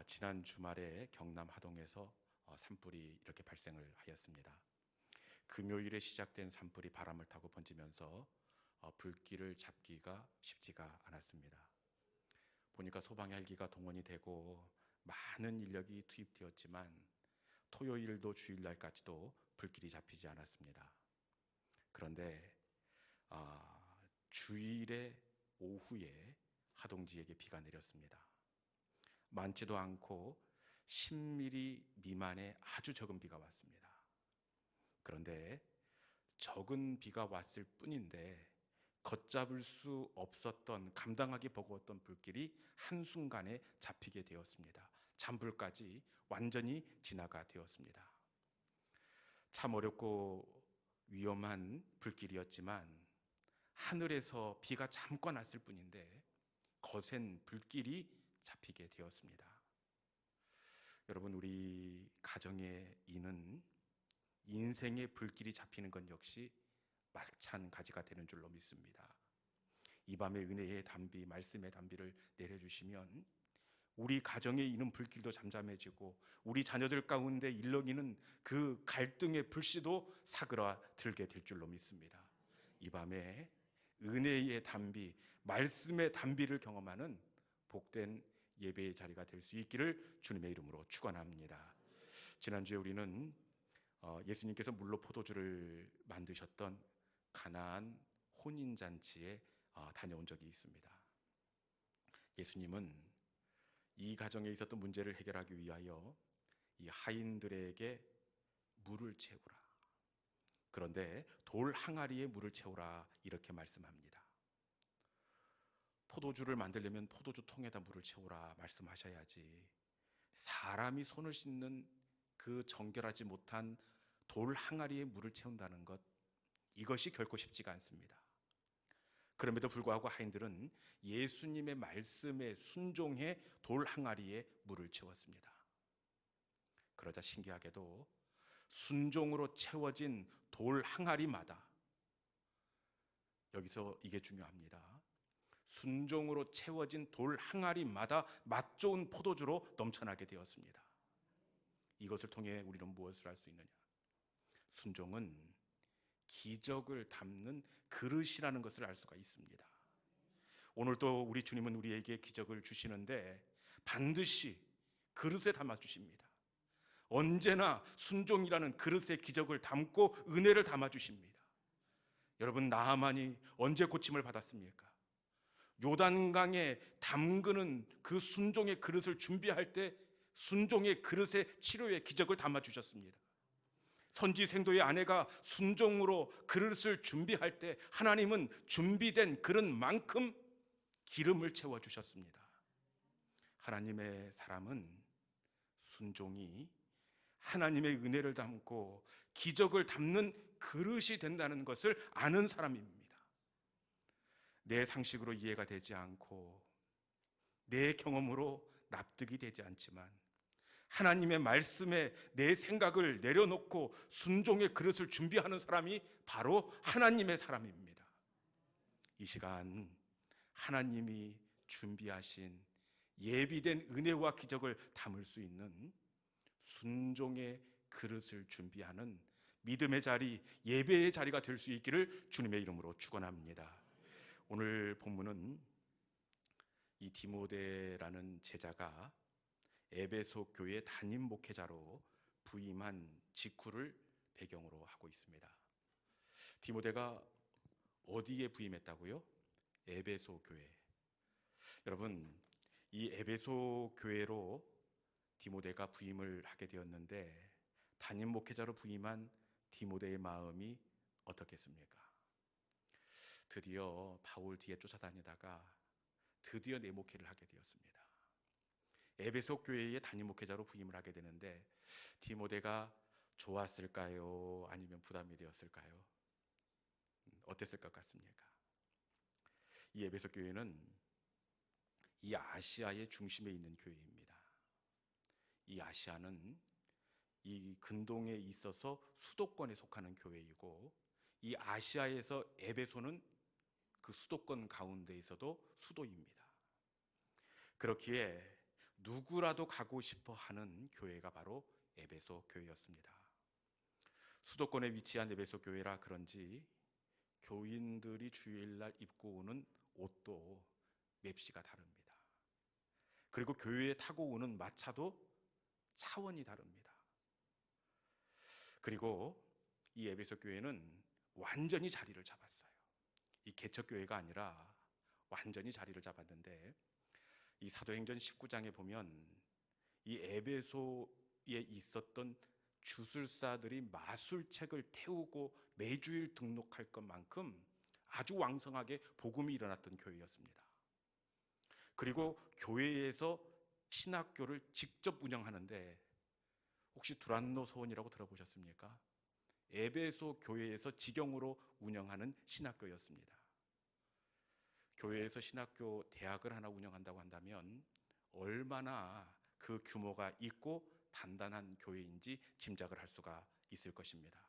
지난 주말에 경남 하동에서 산불이 이렇게 발생을 하였습니다. 금요일에 시작된 산불이 바람을 타고 번지면서 불길을 잡기가 쉽지가 않았습니다. 보니까 소방 헬기가 동원이 되고 많은 인력이 투입되었지만 토요일도 주일날까지도 불길이 잡히지 않았습니다. 그런데 주일의 오후에 하동 지역에 비가 내렸습니다. 많지도 않고 10mm 미만의 아주 적은 비가 왔습니다. 그런데 적은 비가 왔을 뿐인데 걷잡을 수 없었던, 감당하기 버거웠던 불길이 한순간에 잡히게 되었습니다. 잔불까지 완전히 진화가 되었습니다. 참 어렵고 위험한 불길이었지만 하늘에서 비가 잠깐 왔을 뿐인데 거센 불길이 잡히게 되었습니다. 여러분, 우리 가정의 이는 인생의 불길이 잡히는 건 역시 마찬가지가 되는 줄로 믿습니다. 이 밤에 은혜의 담비, 말씀의 담비를 내려주시면 우리 가정에 있는 불길도 잠잠해지고 우리 자녀들 가운데 일렁이는 그 갈등의 불씨도 사그라들게 될 줄로 믿습니다. 이 밤에 은혜의 담비, 말씀의 담비를 경험하는 복된 예배의 자리가 될 수 있기를 주님의 이름으로 축원합니다. 지난주에 우리는 예수님께서 물로 포도주를 만드셨던 가나안 혼인잔치에 다녀온 적이 있습니다. 예수님은 이 가정에 있었던 문제를 해결하기 위하여 이 하인들에게 물을 채우라, 그런데 돌 항아리에 물을 채우라, 이렇게 말씀합니다. 포도주를 만들려면 포도주 통에다 물을 채우라 말씀하셔야지, 사람이 손을 씻는 그 정결하지 못한 돌 항아리에 물을 채운다는 것, 이것이 결코 쉽지가 않습니다. 그럼에도 불구하고 하인들은 예수님의 말씀에 순종해 돌 항아리에 물을 채웠습니다. 그러자 신기하게도 순종으로 채워진 돌 항아리마다, 여기서 이게 중요합니다, 순종으로 채워진 돌 항아리마다 맛 좋은 포도주로 넘쳐나게 되었습니다. 이것을 통해 우리는 무엇을 할 수 있느냐? 순종은 기적을 담는 그릇이라는 것을 알 수가 있습니다. 오늘도 우리 주님은 우리에게 기적을 주시는데 반드시 그릇에 담아 주십니다. 언제나 순종이라는 그릇에 기적을 담고 은혜를 담아 주십니다. 여러분, 나하만이 언제 고침을 받았습니까? 요단강에 담그는 그 순종의 그릇을 준비할 때 순종의 그릇에 치료의 기적을 담아 주셨습니다. 선지생도의 아내가 순종으로 그릇을 준비할 때 하나님은 준비된 그릇만큼 기름을 채워주셨습니다. 하나님의 사람은 순종이 하나님의 은혜를 담고 기적을 담는 그릇이 된다는 것을 아는 사람입니다. 내 상식으로 이해가 되지 않고 내 경험으로 납득이 되지 않지만 하나님의 말씀에 내 생각을 내려놓고 순종의 그릇을 준비하는 사람이 바로 하나님의 사람입니다. 이 시간 하나님이 준비하신 예비된 은혜와 기적을 담을 수 있는 순종의 그릇을 준비하는 믿음의 자리, 예배의 자리가 될 수 있기를 주님의 이름으로 축원합니다. 오늘 본문은 이 디모데라는 제자가 에베소 교회 담임 목회자로 부임한 직후를 배경으로 하고 있습니다. 디모데가 어디에 부임했다고요? 에베소 교회. 여러분, 이 에베소 교회로 디모데가 부임을 하게 되었는데 담임 목회자로 부임한 디모데의 마음이 어떻겠습니까? 드디어 바울 뒤에 쫓아다니다가 드디어 내목회를 하게 되었습니다. 에베소 교회의 담임 목회자로 부임을 하게 되는데 디모데가 좋았을까요? 아니면 부담이 되었을까요? 어땠을 것 같습니까? 이 에베소 교회는 이 아시아의 중심에 있는 교회입니다. 이 아시아는 이 근동에 있어서 수도권에 속하는 교회이고, 이 아시아에서 에베소는 그 수도권 가운데 있어도 수도입니다. 그렇기에 누구라도 가고 싶어 하는 교회가 바로 에베소 교회였습니다. 수도권에 위치한 에베소 교회라 그런지 교인들이 주일날 입고 오는 옷도 맵시가 다릅니다. 그리고 교회에 타고 오는 마차도 차원이 다릅니다. 그리고 이 에베소 교회는 완전히 자리를 잡았어요. 이 개척교회가 아니라 완전히 자리를 잡았는데, 이 사도행전 19장에 보면 이 에베소에 있었던 주술사들이 마술책을 태우고 매주일 등록할 것만큼 아주 왕성하게 복음이 일어났던 교회였습니다. 그리고 교회에서 신학교를 직접 운영하는데, 혹시 두란노 소원이라고 들어보셨습니까? 에베소 교회에서 직영으로 운영하는 신학교였습니다. 교회에서 신학교 대학을 하나 운영한다고 한다면 얼마나 그 규모가 있고 단단한 교회인지 짐작을 할 수가 있을 것입니다.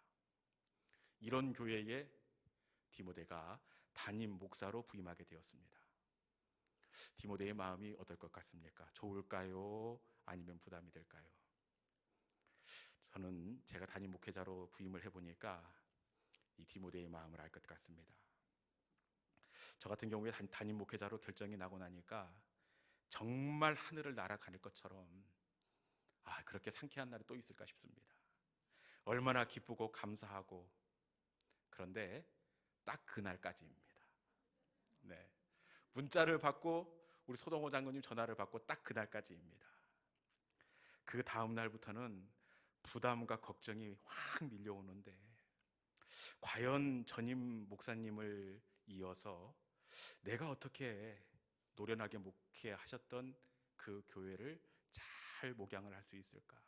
이런 교회에 디모데가 담임 목사로 부임하게 되었습니다. 디모데의 마음이 어떨 것 같습니까? 좋을까요? 아니면 부담이 될까요? 저는 제가 담임 목회자로 부임을 해보니까 이 디모데의 마음을 알 것 같습니다. 저 같은 경우에 담임 목회자로 결정이 나고 나니까 정말 하늘을 날아가는 것처럼 그렇게 상쾌한 날이 또 있을까 싶습니다. 얼마나 기쁘고 감사하고, 그런데 딱 그날까지입니다. 네. 문자를 받고 우리 소동호 장로님 전화를 받고 딱 그날까지입니다. 그 다음 날부터는 부담과 걱정이 확 밀려오는데, 과연 전임 목사님을 이어서 내가 어떻게 노련하게 목회하셨던 그 교회를 잘 목양을 할 수 있을까?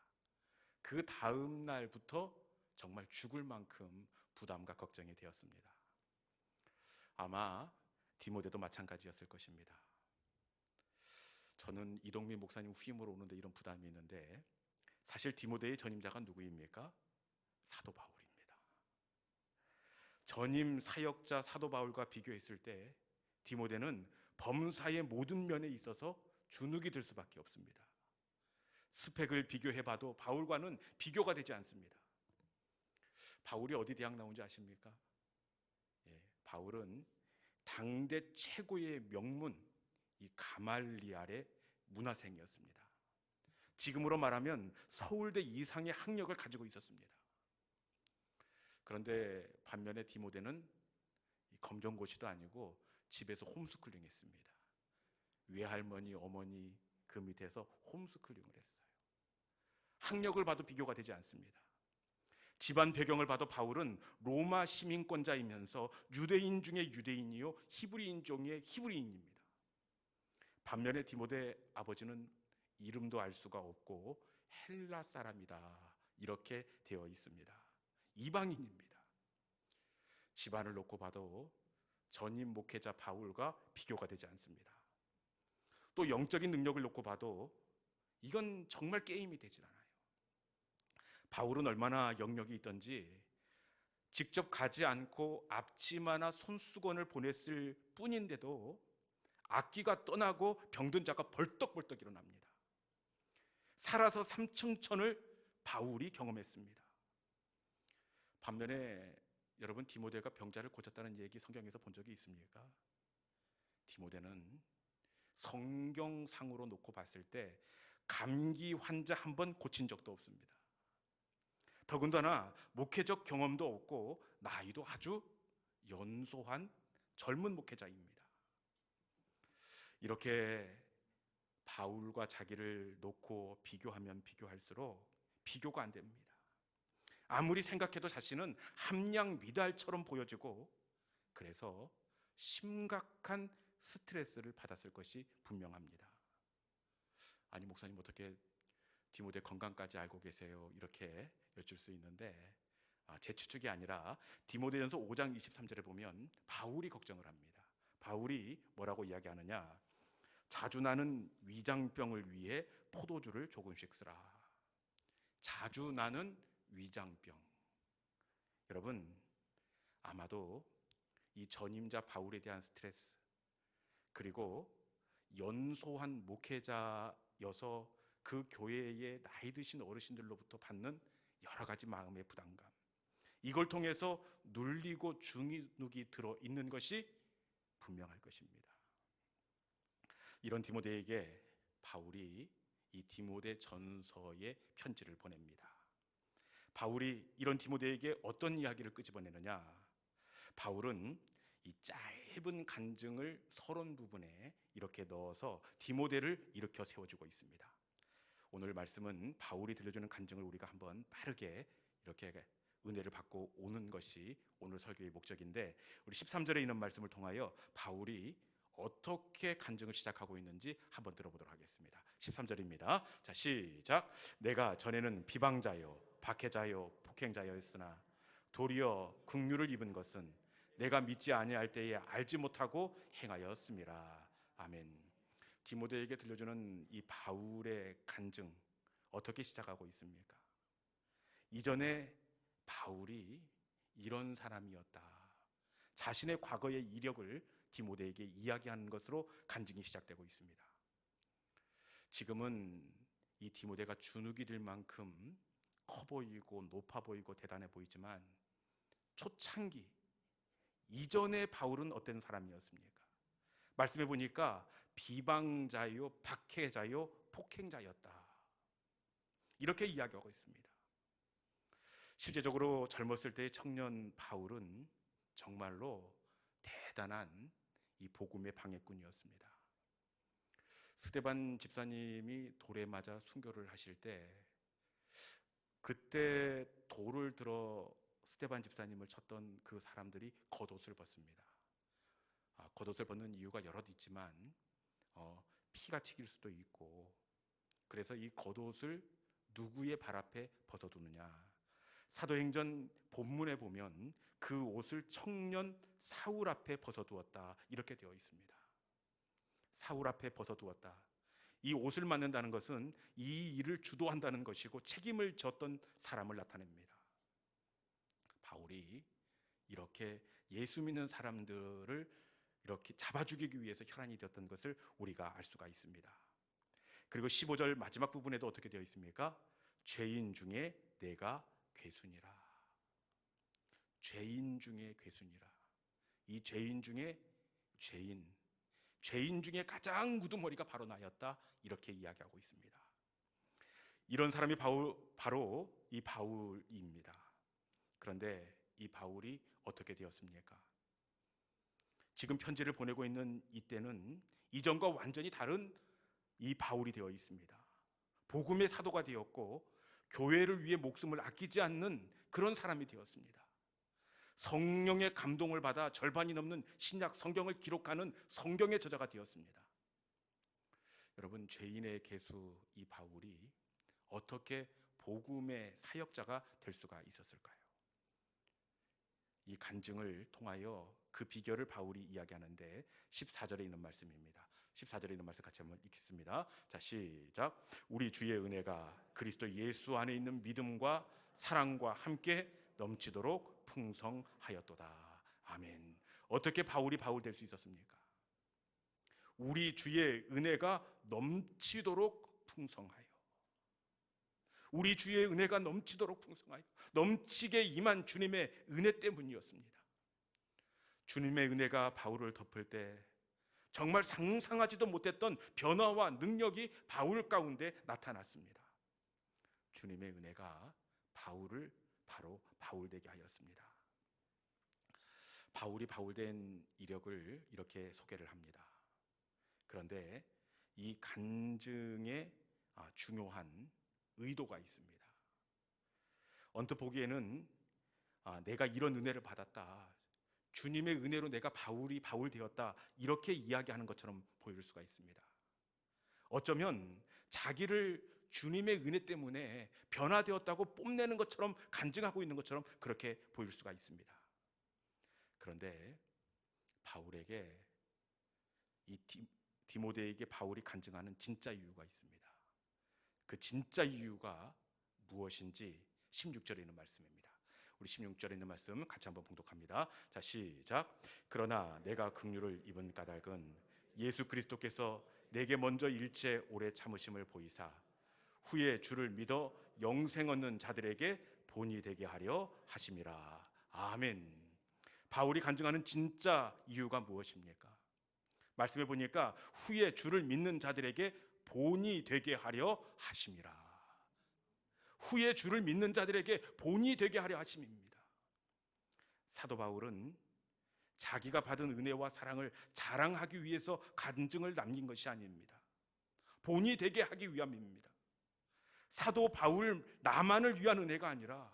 그 다음 날부터 정말 죽을 만큼 부담과 걱정이 되었습니다. 아마 디모데도 마찬가지였을 것입니다. 저는 이동민 목사님 후임으로 오는데 이런 부담이 있는데, 사실 디모데의 전임자가 누구입니까? 사도 바울입니다. 전임 사역자 사도 바울과 비교했을 때 디모데는 범사의 모든 면에 있어서 주눅이 들 수밖에 없습니다. 스펙을 비교해봐도 바울과는 비교가 되지 않습니다. 바울이 어디 대학 나온지 아십니까? 바울은 당대 최고의 명문 이 가말리알의 문화생이었습니다. 지금으로 말하면 서울대 이상의 학력을 가지고 있었습니다. 그런데 반면에 디모데는 검정고시도 아니고 집에서 홈스쿨링 했습니다. 외할머니, 어머니 그 밑에서 홈스쿨링을 했어요. 학력을 봐도 비교가 되지 않습니다. 집안 배경을 봐도 바울은 로마 시민권자이면서 유대인 중에 유대인이요 히브리인 중에 히브리인입니다. 반면에 디모데 아버지는 이름도 알 수가 없고 헬라 사람이다, 이렇게 되어 있습니다. 이방인입니다. 집안을 놓고 봐도 전임 목회자 바울과 비교가 되지 않습니다. 또 영적인 능력을 놓고 봐도 이건 정말 게임이 되질 않아요. 바울은 얼마나 영역이 있던지 직접 가지 않고 앞치마나 손수건을 보냈을 뿐인데도 악기가 떠나고 병든 자가 벌떡벌떡 일어납니다. 살아서 삼층천을 바울이 경험했습니다. 반면에 여러분, 디모데가 병자를 고쳤다는 얘기 성경에서 본 적이 있습니까? 디모데는 성경상으로 놓고 봤을 때 감기 환자 한 번 고친 적도 없습니다. 더군다나 목회적 경험도 없고 나이도 아주 연소한 젊은 목회자입니다. 이렇게 바울과 자기를 놓고 비교하면 비교할수록 비교가 안 됩니다. 아무리 생각해도 자신은 함량 미달처럼 보여지고, 그래서 심각한 스트레스를 받았을 것이 분명합니다. 아니 목사님, 어떻게 디모데 건강까지 알고 계세요? 이렇게 여쭐 수 있는데, 제 추측이 아니라 디모데전서 5장 23절에 보면 바울이 걱정을 합니다. 바울이 뭐라고 이야기하느냐? 자주 나는 위장병을 위해 포도주를 조금씩 쓰라. 자주 나는 위장병. 여러분, 아마도 이 전임자 바울에 대한 스트레스, 그리고 연소한 목회자의 그 교회의 나이 드신 어르신들로부터 받는 여러 가지 마음의 부담감, 이걸 통해서 눌리고 주눅이 들어 있는 것이 분명할 것입니다. 이런 디모데에게 바울이 이 디모데 전서의 편지를 보냅니다. 바울이 이런 디모데에게 어떤 이야기를 끄집어내느냐? 바울은 이 짧은 간증을 서론 부분에 이렇게 넣어서 디모데를 일으켜 세워주고 있습니다. 오늘 말씀은 바울이 들려주는 간증을 우리가 한번 빠르게 이렇게 은혜를 받고 오는 것이 오늘 설교의 목적인데, 우리 13절에 있는 말씀을 통하여 바울이 어떻게 간증을 시작하고 있는지 한번 들어보도록 하겠습니다. 13절입니다. 자, 시작. 내가 전에는 비방자요 박해자요 폭행자였으나 도리어 긍휼을 입은 것은 내가 믿지 아니할 때에 알지 못하고 행하였음이라. 아멘. 디모데에게 들려주는 이 바울의 간증, 어떻게 시작하고 있습니까? 이전에 바울이 이런 사람이었다, 자신의 과거의 이력을 디모데에게 이야기하는 것으로 간증이 시작되고 있습니다. 지금은 이 디모데가 주눅이 들 만큼 커 보이고 높아 보이고 대단해 보이지만, 초창기 이전의 바울은 어떤 사람이었습니까? 말씀해 보니까 비방자요 박해자요 폭행자였다, 이렇게 이야기하고 있습니다. 실제적으로 젊었을 때의 청년 바울은 정말로 대단한 이 복음의 방해꾼이었습니다. 스데반 집사님이 돌에 맞아 순교를 하실 때, 그때 돌을 들어 스데반 집사님을 쳤던 그 사람들이 겉옷을 벗습니다. 겉옷을 벗는 이유가 여럿 있지만 피가 튀길 수도 있고, 그래서 이 겉옷을 누구의 발 앞에 벗어두느냐, 사도행전 본문에 보면 그 옷을 청년 사울 앞에 벗어두었다, 이렇게 되어 있습니다. 사울 앞에 벗어두었다. 이 옷을 만든다는 것은 이 일을 주도한다는 것이고 책임을 졌던 사람을 나타냅니다. 바울이 이렇게 예수 믿는 사람들을 이렇게 잡아 죽이기 위해서 혈안이 되었던 것을 우리가 알 수가 있습니다. 그리고 15절 마지막 부분에도 어떻게 되어 있습니까? 죄인 중에 내가 괴순이라. 죄인 중에 괴순이라. 이 죄인 중에 죄인 중에 가장 우두머리가 바로 나였다, 이렇게 이야기하고 있습니다. 이런 사람이 바로 이 바울입니다. 그런데 이 바울이 어떻게 되었습니까? 지금 편지를 보내고 있는 이때는 이전과 완전히 다른 이 바울이 되어 있습니다. 복음의 사도가 되었고 교회를 위해 목숨을 아끼지 않는 그런 사람이 되었습니다. 성령의 감동을 받아 절반이 넘는 신약 성경을 기록하는 성경의 저자가 되었습니다. 여러분, 죄인의 개수 이 바울이 어떻게 복음의 사역자가 될 수가 있었을까요? 이 간증을 통하여 그 비결을 바울이 이야기하는데 14절에 있는 말씀입니다. 14절에 있는 말씀 같이 한번 읽겠습니다. 자, 시작. 우리 주의 은혜가 그리스도 예수 안에 있는 믿음과 사랑과 함께 넘치도록 풍성하였도다. 아멘. 어떻게 바울이 바울 될 수 있었습니까? 우리 주의 은혜가 넘치도록 풍성하여, 우리 주의 은혜가 넘치도록 풍성하여, 넘치게 임한 주님의 은혜 때문이었습니다. 주님의 은혜가 바울을 덮을 때 정말 상상하지도 못했던 변화와 능력이 바울 가운데 나타났습니다. 주님의 은혜가 바울을 바로 바울되게 하였습니다. 바울이 바울된 이력을 이렇게 소개를 합니다. 그런데 이 간증에 중요한 의도가 있습니다. 언뜻 보기에는 내가 이런 은혜를 받았다, 주님의 은혜로 내가 바울 되었다, 이렇게 이야기하는 것처럼 보일 수가 있습니다. 어쩌면 자기를 주님의 은혜 때문에 변화되었다고 뽐내는 것처럼, 간증하고 있는 것처럼 그렇게 보일 수가 있습니다. 그런데 바울에게, 이 디모데에게 바울이 간증하는 진짜 이유가 있습니다. 그 진짜 이유가 무엇인지 16절에 있는 말씀입니다. 우리 16절에 있는 말씀 같이 한번 봉독합니다. 자, 시작. 그러나 내가 긍휼을 입은 까닭은 예수 그리스도께서 내게 먼저 일체 오래 참으심을 보이사 후에 주를 믿어 영생 얻는 자들에게 본이 되게 하려 하심이라. 아멘. 바울이 간증하는 진짜 이유가 무엇입니까? 말씀해 보니까 후에 주를 믿는 자들에게 본이 되게 하려 하심이라. 후에 주를 믿는 자들에게 본이 되게 하려 하심입니다. 사도 바울은 자기가 받은 은혜와 사랑을 자랑하기 위해서 간증을 남긴 것이 아닙니다. 본이 되게 하기 위함입니다. 사도 바울 나만을 위한 은혜가 아니라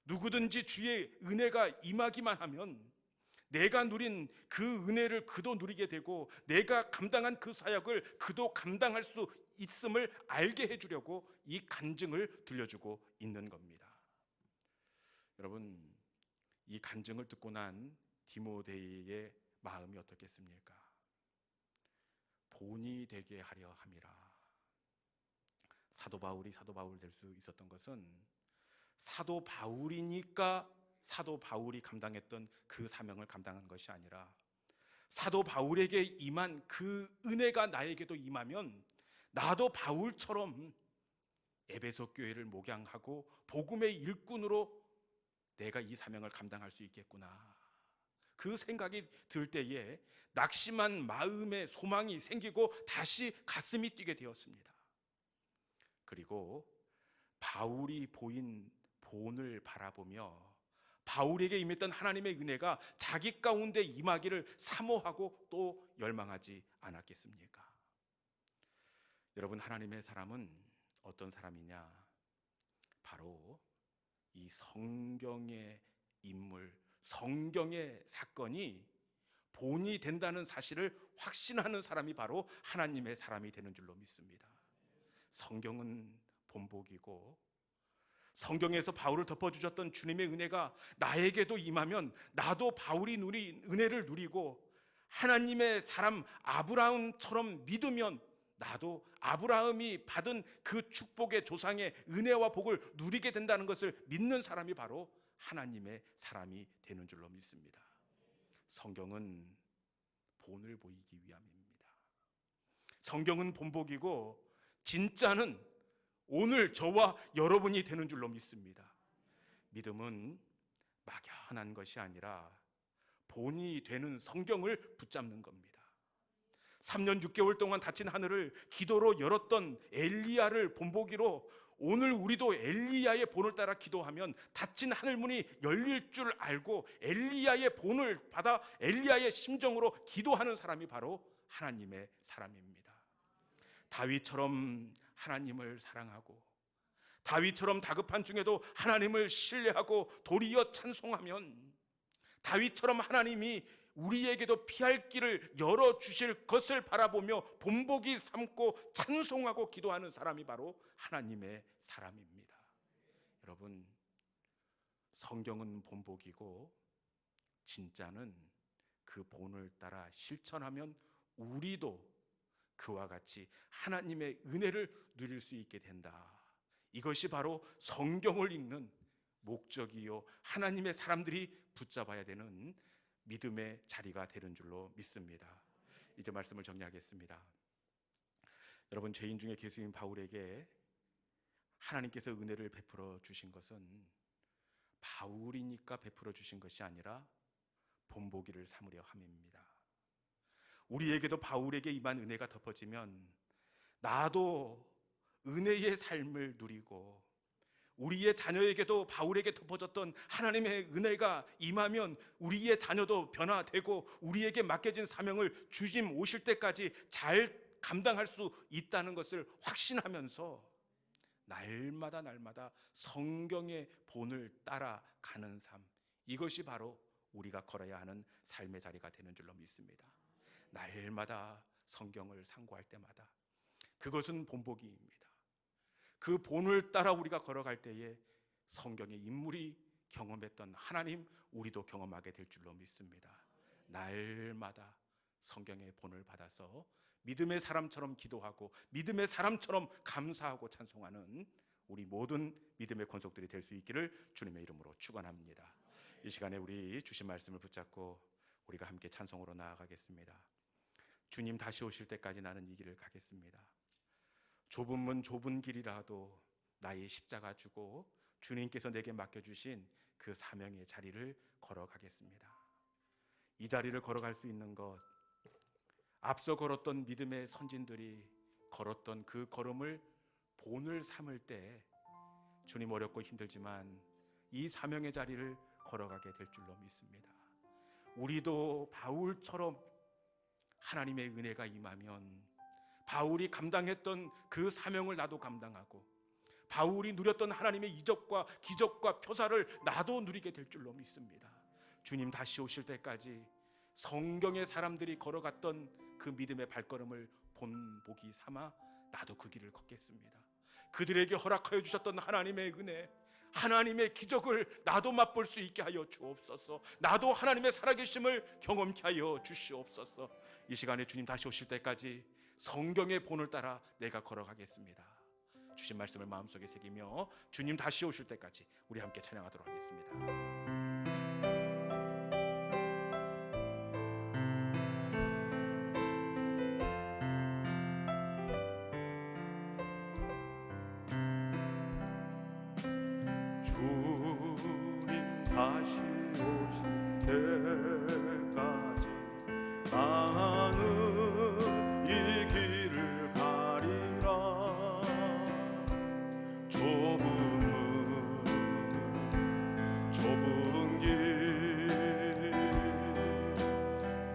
누구든지 주의 은혜가 임하기만 하면 내가 누린 그 은혜를 그도 누리게 되고 내가 감당한 그 사역을 그도 감당할 수 있음을 알게 해주려고 이 간증을 들려주고 있는 겁니다. 여러분, 이 간증을 듣고 난 디모데의 마음이 어떻겠습니까? 본이 되게 하려 함이라. 사도 바울이 사도 바울 될 수 있었던 것은 사도 바울이니까 사도 바울이 감당했던 그 사명을 감당한 것이 아니라 사도 바울에게 임한 그 은혜가 나에게도 임하면 나도 바울처럼 에베소 교회를 목양하고 복음의 일꾼으로 내가 이 사명을 감당할 수 있겠구나. 그 생각이 들 때에 낙심한 마음에 소망이 생기고 다시 가슴이 뛰게 되었습니다. 그리고 바울이 보인 본을 바라보며 바울에게 임했던 하나님의 은혜가 자기 가운데 임하기를 사모하고 또 열망하지 않았겠습니까? 여러분, 하나님의 사람은 어떤 사람이냐? 바로 이 성경의 인물, 성경의 사건이 본이 된다는 사실을 확신하는 사람이 바로 하나님의 사람이 되는 줄로 믿습니다. 성경은 본보기고 성경에서 바울을 덮어주셨던 주님의 은혜가 나에게도 임하면 나도 바울이 누린 은혜를 누리고 하나님의 사람 아브라함처럼 믿으면 나도 아브라함이 받은 그 축복의 조상의 은혜와 복을 누리게 된다는 것을 믿는 사람이 바로 하나님의 사람이 되는 줄로 믿습니다. 성경은 본을 보이기 위함입니다. 성경은 본보기고 진짜는 오늘 저와 여러분이 되는 줄로 믿습니다. 믿음은 막연한 것이 아니라 본이 되는 성경을 붙잡는 겁니다. 3년 6개월 동안 닫힌 하늘을 기도로 열었던 엘리야를 본보기로 오늘 우리도 엘리야의 본을 따라 기도하면 닫힌 하늘문이 열릴 줄 알고 엘리야의 본을 받아 엘리야의 심정으로 기도하는 사람이 바로 하나님의 사람입니다. 다윗처럼 하나님을 사랑하고 다윗처럼 다급한 중에도 하나님을 신뢰하고 도리어 찬송하면 다윗처럼 하나님이 우리에게도 피할 길을 열어주실 것을 바라보며 본보기 삼고 찬송하고 기도하는 사람이 바로 하나님의 사람입니다. 여러분, 성경은 본보기고 진짜는 그 본을 따라 실천하면 우리도 그와 같이 하나님의 은혜를 누릴 수 있게 된다. 이것이 바로 성경을 읽는 목적이요 하나님의 사람들이 붙잡아야 되는 믿음의 자리가 되는 줄로 믿습니다. 이제 말씀을 정리하겠습니다. 여러분, 죄인 중에 괴수인 바울에게 하나님께서 은혜를 베풀어 주신 것은 바울이니까 베풀어 주신 것이 아니라 본보기를 삼으려 함입니다. 우리에게도 바울에게 임한 은혜가 덮어지면 나도 은혜의 삶을 누리고 우리의 자녀에게도 바울에게 덮어졌던 하나님의 은혜가 임하면 우리의 자녀도 변화되고 우리에게 맡겨진 사명을 주님 오실 때까지 잘 감당할 수 있다는 것을 확신하면서 날마다 성경의 본을 따라가는 삶, 이것이 바로 우리가 걸어야 하는 삶의 자리가 되는 줄로 믿습니다. 날마다 성경을 상고할 때마다 그것은 본보기입니다. 그 본을 따라 우리가 걸어갈 때에 성경의 인물이 경험했던 하나님, 우리도 경험하게 될 줄로 믿습니다. 날마다 성경의 본을 받아서 믿음의 사람처럼 기도하고 믿음의 사람처럼 감사하고 찬송하는 우리 모든 믿음의 권속들이 될 수 있기를 주님의 이름으로 축원합니다. 이 시간에 우리 주신 말씀을 붙잡고 우리가 함께 찬송으로 나아가겠습니다. 주님 다시 오실 때까지 나는 이 길을 가겠습니다. 좁은 문 좁은 길이라도 나의 십자가 주고 주님께서 내게 맡겨주신 그 사명의 자리를 걸어가겠습니다. 이 자리를 걸어갈 수 있는 것, 앞서 걸었던 믿음의 선진들이 걸었던 그 걸음을 본을 삼을 때 주님 어렵고 힘들지만 이 사명의 자리를 걸어가게 될 줄로 믿습니다. 우리도 바울처럼 하나님의 은혜가 임하면 바울이 감당했던 그 사명을 나도 감당하고 바울이 누렸던 하나님의 이적과 기적과 표사를 나도 누리게 될 줄로 믿습니다. 주님 다시 오실 때까지 성경의 사람들이 걸어갔던 그 믿음의 발걸음을 본보기 삼아 나도 그 길을 걷겠습니다. 그들에게 허락하여 주셨던 하나님의 은혜, 하나님의 기적을 나도 맛볼 수 있게 하여 주옵소서. 나도 하나님의 살아계심을 경험케 하여 주시옵소서. 이 시간에 주님 다시 오실 때까지 성경의 본을 따라 내가 걸어가겠습니다. 주신 말씀을 마음속에 새기며 주님 다시 오실 때까지 우리 함께 찬양하도록 하겠습니다. 주님 다시 오실 때까지 나는 이 길을 가리라. 좁은 길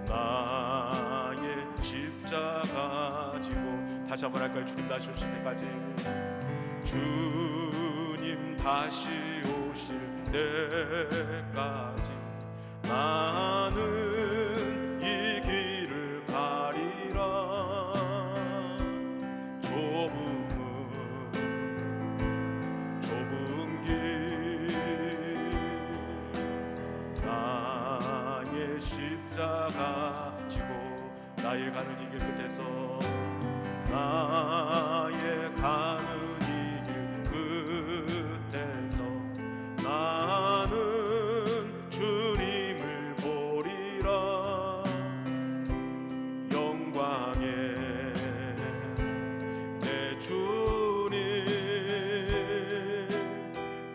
나의 십자가 지고 다시 한번 할까요? 주님 다시 오실 때까지 주님 다시 오실 때까지 나는 이 길을 가리라. 좁은 길 나의 십자가 지고 나의 가는 이 길 끝에서 나의 가는 나는 주님을 보리라. 영광의 내 주님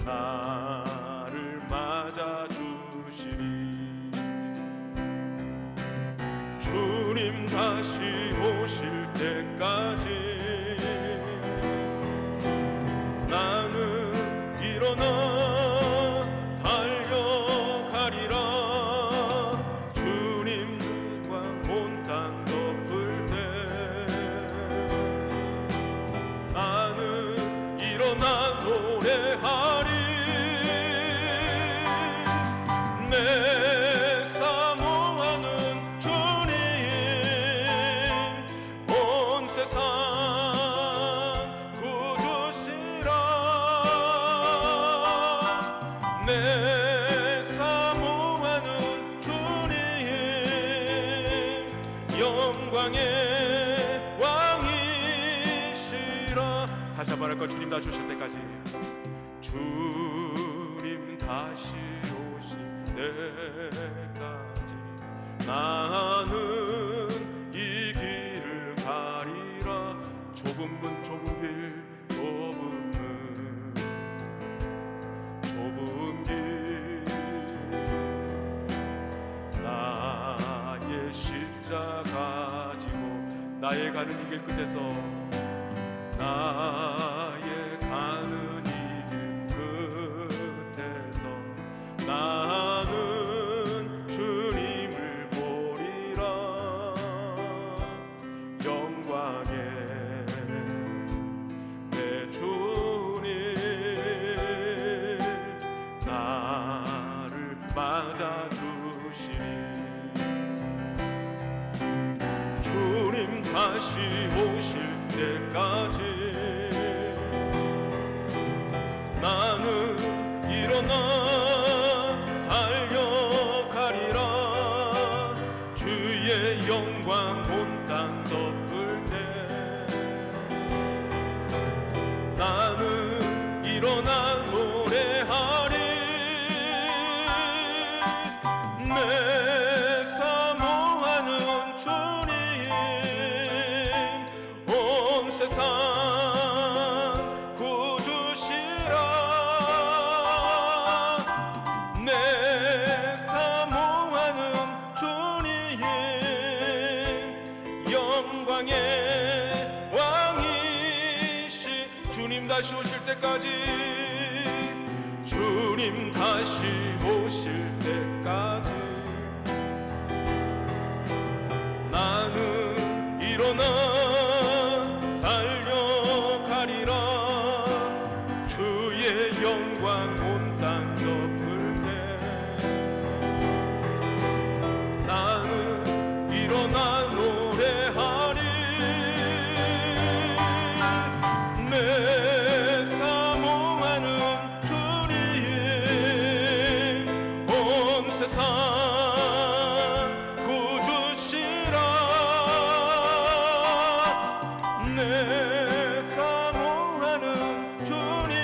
나를 맞아주시리. 주님 다시 오실 때까지 나는 일어나 다시 한번 할까? 주님 다시 오실 때까지 주님 다시 오실 때까지 나는 이 길을 가리라. 좁은 문 좁은 길 나의 십자가 지고 나의 가는 이 길 끝에서 나의 가는 이 길 끝에서 나는 주님을 보리라. 영광의 내 주님 나를 맞아주시니. 주님 다시 오실 때까지 나는 일어나 달려가리라. 주의 영광 온 땅 덮을 때 나는 일어나 노래하리. 내 사모하는 주님 주님 다시 오실 때까지, 주님 다시 오실 때까지 나는 일어나 달려가리라. 주의 영광 온 땅 덮을 때 나는 일어나 노래하리. 내 사모하는 주님 온 세상 구주시라. 내 사모하는 주님